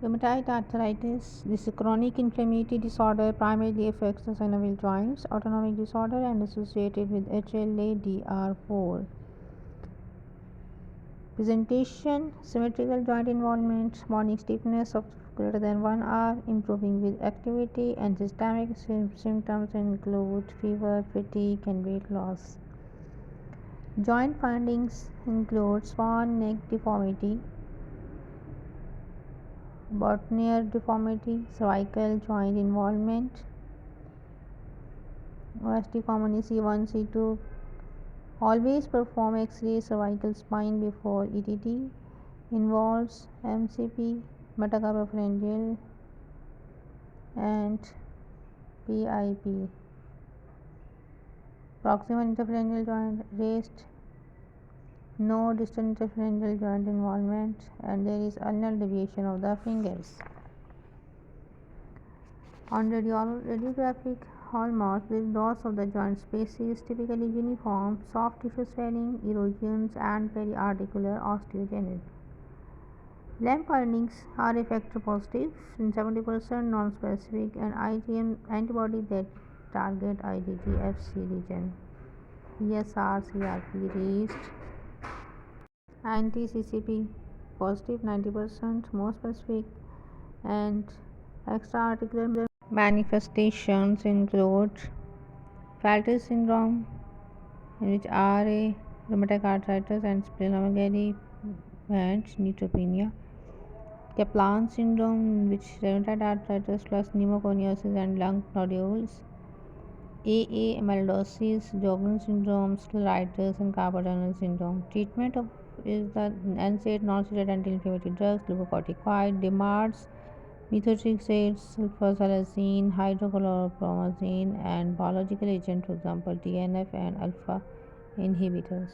Rheumatoid arthritis. This is a chronic inflammatory disorder primarily affects the synovial joints, autonomic disorder, and associated with HLA-DR4. Presentation: symmetrical joint involvement, morning stiffness of greater than 1 hour, improving with activity, and systemic symptoms include fever, fatigue, and weight loss. Joint findings include swan neck deformity, Botnier deformity, cervical joint involvement, OST commonly C1, C2. Always perform X-ray cervical spine before ETT. Involves MCP, metacarpopharyngeal, and PIP. Proximal interpharyngeal joint raised, no distal interpharyngeal joint involvement, and there is ulnar deviation of the fingers. On radiographic hallmarks, the loss of the joint spaces, typically uniform, soft tissue swelling, erosions, and periarticular osteogenesis. Lab findings are effector positive in 70%, non-specific, and IgM antibody that target IgG-Fc region. ESR CRP raised, anti-CCP positive 90%, more specific, and extraarticular manifestations include Fallot syndrome, in which RA, rheumatoid arthritis, and splenomegaly and neutropenia. Kaplan syndrome, in which rheumatoid arthritis plus pneumoconiosis and lung nodules. AA amyloidosis, Sjogren's syndrome, scleritis, and carpal tunnel syndrome. Treatment of is the NSAID, non-steroidal anti-inflammatory drugs, glucocorticoid, DMARDs, methotrexate, sulfasalazine, hydrochloropromazine, and biological agents, for example, TNF and alpha inhibitors.